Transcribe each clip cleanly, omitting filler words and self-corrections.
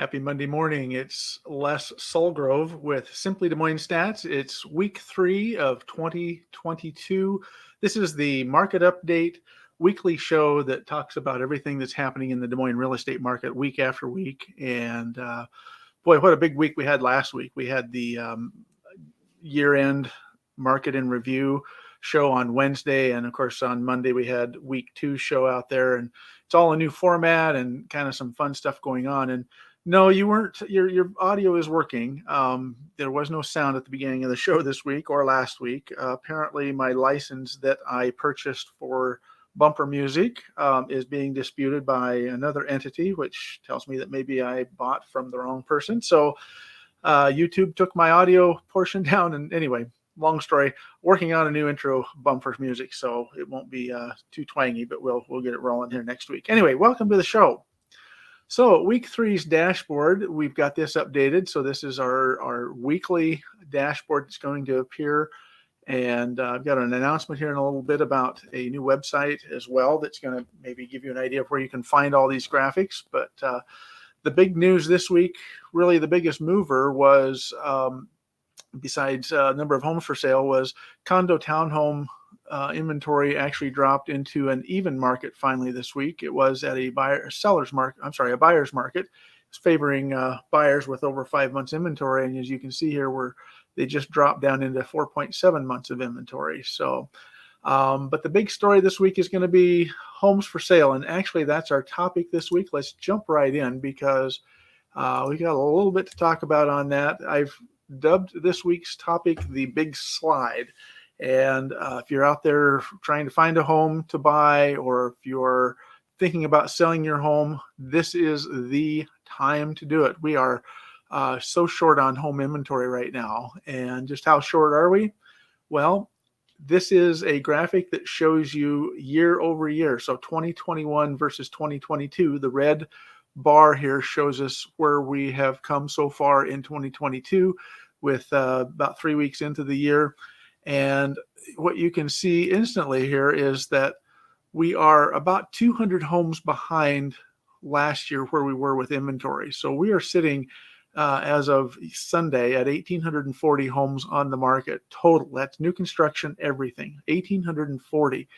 Happy Monday morning. It's Les Sulgrove with Simply Des Moines Stats. It's week 3 of 2022. This is the market update weekly show that talks about everything that's happening in the Des Moines real estate market week after week. And boy, what a big week we had last week. We had the year end market in review show on Wednesday. And of course, on Monday, we had week 2 show out there. And it's all a new format and kind of some fun stuff going on. And no, you weren't. Your audio is working. There was no sound at the beginning of the show this week or last week. Apparently, my license that I purchased for bumper music is being disputed by another entity, which tells me that maybe I bought from the wrong person. So YouTube took my audio portion down. And anyway, long story. Working on a new intro bumper music, so it won't be too twangy, but we'll get it rolling here next week. Anyway, welcome to the show. So week 3's dashboard, we've got this updated. So this is our weekly dashboard that's going to appear. And I've got an announcement here in a little bit about a new website as well that's going to maybe give you an idea of where you can find all these graphics. But the big news this week, really the biggest mover was, besides number of homes for sale, was condo townhome inventory actually dropped into an even market finally this week. It was at a buyer's market. It's favoring buyers with over 5 months inventory. And as you can see here, they just dropped down into 4.7 months of inventory. So, but the big story this week is going to be homes for sale. And actually, that's our topic this week. Let's jump right in because we got a little bit to talk about on that. I've dubbed this week's topic the big slide. And if you're out there trying to find a home to buy, or if you're thinking about selling your home, this is the time to do it. We are so short on home inventory right now. And just how short are we? Well, this is a graphic that shows you year over year. So 2021 versus 2022. The red bar here shows us where we have come so far in 2022 with about 3 weeks into the year. And what you can see instantly here is that we are about 200 homes behind last year where we were with inventory. So we are sitting as of Sunday at 1,840 homes on the market total. That's new construction, everything, 1,840.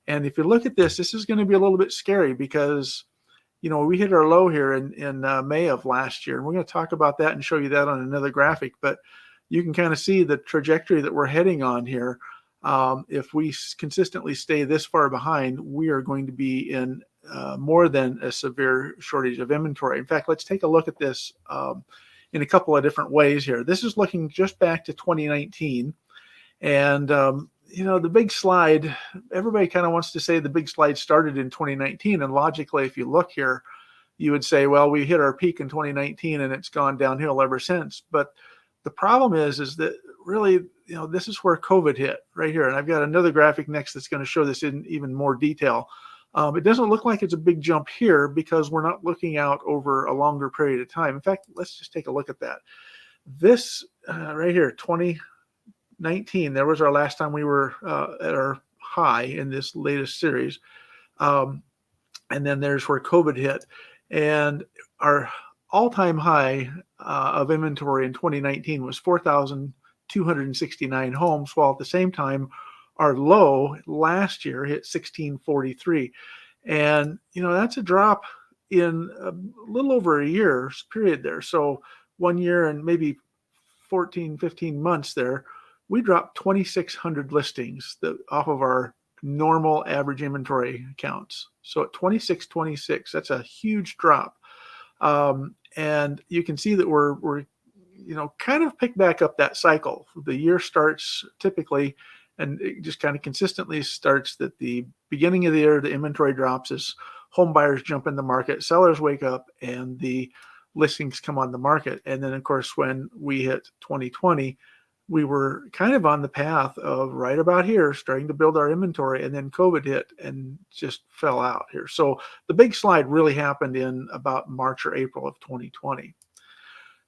And if you look at this is going to be a little bit scary because, you know, we hit our low here in May of last year. And we're going to talk about that and show you that on another graphic. But you can kind of see the trajectory that we're heading on here. If we consistently stay this far behind, we are going to be in more than a severe shortage of inventory. In fact, let's take a look at this in a couple of different ways here. This is looking just back to 2019. And, you know, the big slide, everybody kind of wants to say the big slide started in 2019. And logically, if you look here, you would say, well, we hit our peak in 2019 and it's gone downhill ever since. But the problem is that really, you know, this is where COVID hit right here. And I've got another graphic next that's going to show this in even more detail. It doesn't look like it's a big jump here because we're not looking out over a longer period of time. In fact, let's just take a look at that. This right here, 2019, there was our last time we were at our high in this latest series. And then there's where COVID hit. And our all-time high of inventory in 2019 was 4,269 homes, while at the same time, our low last year hit 1,643. And, you know, that's a drop in a little over a year's period there. So 1 year and maybe 14, 15 months there, we dropped 2,600 listings off of our normal average inventory counts. So at 2626, that's a huge drop. And you can see that we're, you know, kind of pick back up that cycle. The year starts typically, and it just kind of consistently starts that the beginning of the year, the inventory drops as home buyers jump in the market, sellers wake up, and the listings come on the market. And then, of course, when we hit 2020, we were kind of on the path of right about here, starting to build our inventory, and then COVID hit and just fell out here. So the big slide really happened in about March or April of 2020.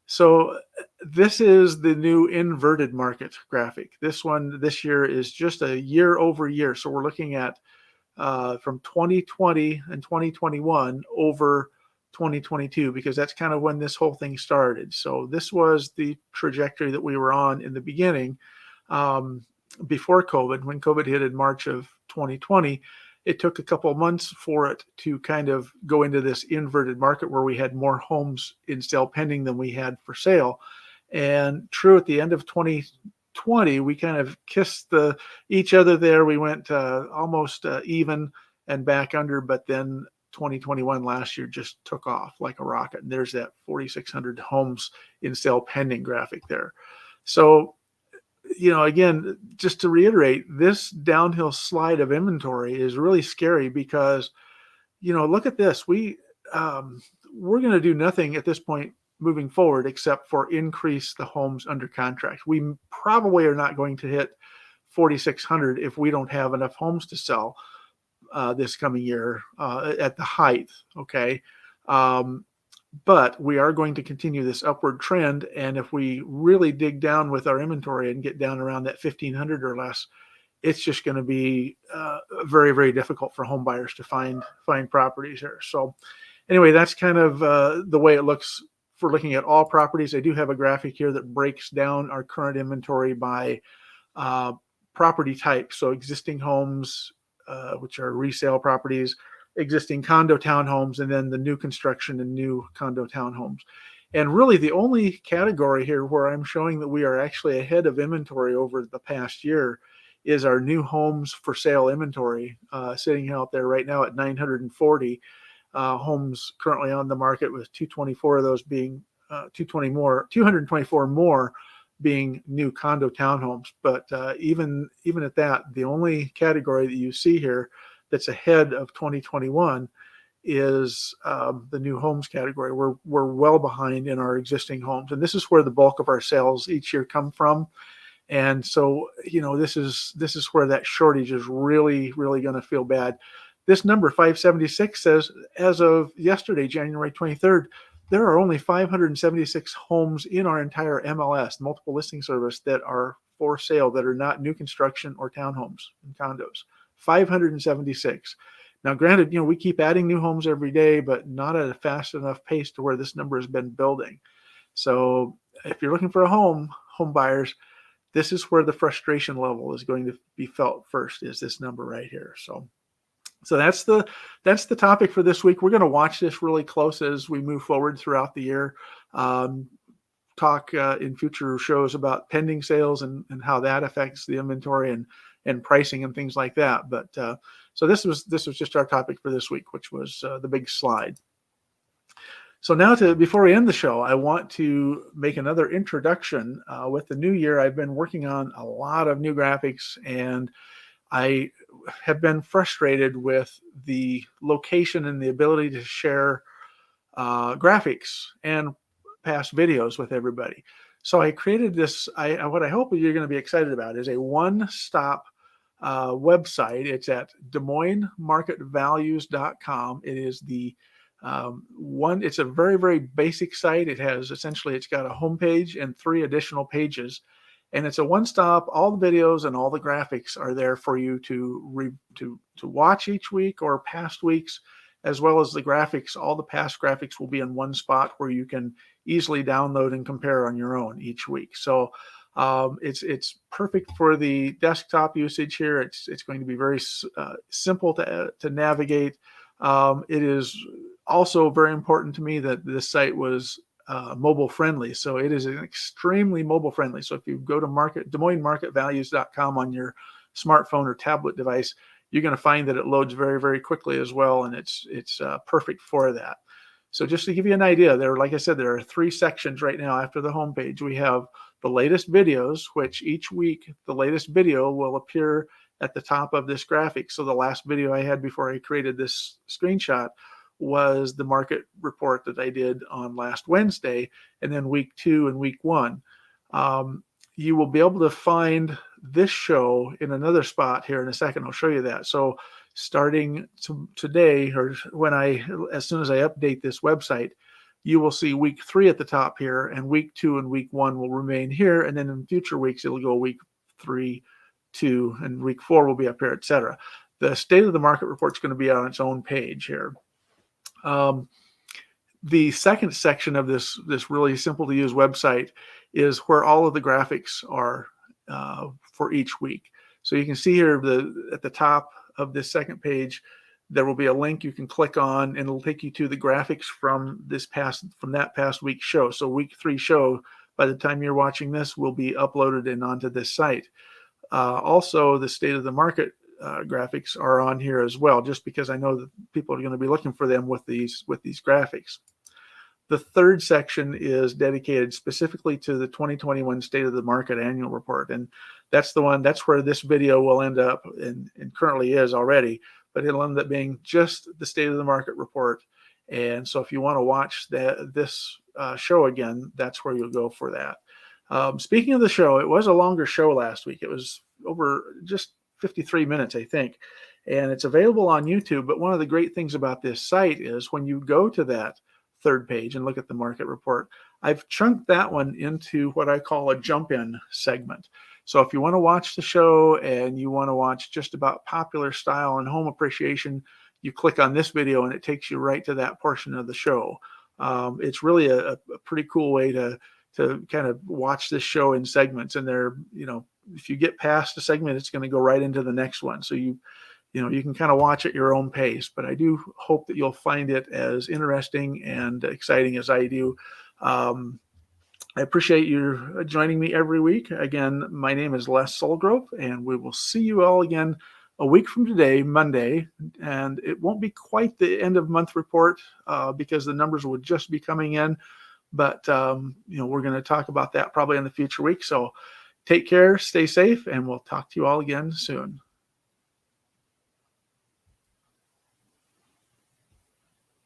So this is the new inverted market graphic. This one this year is just a year over year. So we're looking at from 2020 and 2021 over 2022, because that's kind of when this whole thing started. So this was the trajectory that we were on in the beginning, before COVID. When COVID hit in March of 2020, it took a couple of months for it to kind of go into this inverted market where we had more homes in sale pending than we had for sale. And true, at the end of 2020, we kind of kissed each other there. We went almost even and back under, but then 2021 last year just took off like a rocket. And there's that 4,600 homes in sale pending graphic there. So, again, just to reiterate, this downhill slide of inventory is really scary because, look at this. We're going to do nothing at this point moving forward except for increase the homes under contract. We probably are not going to hit 4,600 if we don't have enough homes to sell this coming year at the height. Okay. But we are going to continue this upward trend. And if we really dig down with our inventory and get down around that 1,500 or less, it's just going to be very, very difficult for home buyers to find properties here. So anyway, that's kind of the way it looks for looking at all properties. I do have a graphic here that breaks down our current inventory by property type. So existing homes, which are resale properties, existing condo townhomes, and then the new construction and new condo townhomes. And really the only category here where I'm showing that we are actually ahead of inventory over the past year is our new homes for sale inventory, sitting out there right now at 940 homes currently on the market, with 224 of those being 224 more being new condo townhomes. But even at that, the only category that you see here that's ahead of 2021 is the new homes category. We're well behind in our existing homes, and this is where the bulk of our sales each year come from. And so, this is where that shortage is really, really going to feel bad. This number 576 says, as of yesterday, January 23rd, there are only 576 homes in our entire MLS, multiple listing service, that are for sale that are not new construction or townhomes and condos. 576. Now, granted, we keep adding new homes every day, but not at a fast enough pace to where this number has been building. So if you're looking for a home buyers, this is where the frustration level is going to be felt first, is this number right here. So that's the topic for this week. We're going to watch this really close as we move forward throughout the year. Talk in future shows about pending sales and how that affects the inventory and pricing and things like that. But so this was just our topic for this week, which was the big slide. So now, before we end the show, I want to make another introduction. With the new year, I've been working on a lot of new graphics, and I have been frustrated with the location and the ability to share graphics and past videos with everybody. So I created this. What I hope you're going to be excited about is a one-stop website. It's at DesMoinesMarketValues.com. It is the it's a very, very basic site. It's got a homepage and 3 additional pages, and it's a one-stop. All the videos and all the graphics are there for you to watch each week or past weeks, as well as the graphics. All the past graphics will be in one spot where you can easily download and compare on your own each week. So it's perfect for the desktop usage here. It's going to be very simple to navigate. It is also very important to me that this site was mobile friendly. So it is extremely mobile friendly. So if you go to DesMoinesMarketValues.com on your smartphone or tablet device, you're going to find that it loads very, very quickly as well. And it's perfect for that. So just to give you an idea, like I said, there are 3 sections right now after the homepage. We have the latest videos, which each week the latest video will appear at the top of this graphic. So the last video I had before I created this screenshot was the market report that I did on last Wednesday, and then week 2 and week 1. You will be able to find this show in another spot here in a second. I'll show you that. So starting today, or as soon as I update this website, you will see week 3 at the top here, and week 2 and week 1 will remain here. And then in future weeks, it'll go week 3, 2, and week 4 will be up here, etc. The state of the market report is going to be on its own page here. The second section of this really simple to use website is where all of the graphics are for each week. So you can see here at the top of this second page, there will be a link you can click on, and it'll take you to the graphics from that past week's show. So week 3 show, by the time you're watching this, will be uploaded and onto this site. Also, the state of the market graphics are on here as well, just because I know that people are going to be looking for them with these graphics. The third section is dedicated specifically to the 2021 State of the Market Annual Report, and that's where this video will end up, and currently is already, but it'll end up being just the State of the Market Report. And so if you want to watch this show again, that's where you'll go for that. Speaking of the show, it was a longer show last week. It was over just 53 minutes, I think, and it's available on YouTube. But one of the great things about this site is when you go to that third page and look at the market report, I've chunked that one into what I call a jump-in segment. So if you want to watch the show and you want to watch just about popular style and home appreciation, you click on this video and it takes you right to that portion of the show. It's really a pretty cool way to kind of watch this show in segments. And if you get past a segment, it's going to go right into the next one. So you can kind of watch at your own pace, but I do hope that you'll find it as interesting and exciting as I do. I appreciate you joining me every week. Again, my name is Les Solgrove, and we will see you all again a week from today, Monday. And it won't be quite the end of month report because the numbers will just be coming in. But, we're going to talk about that probably in the future week. So take care, stay safe, and we'll talk to you all again soon.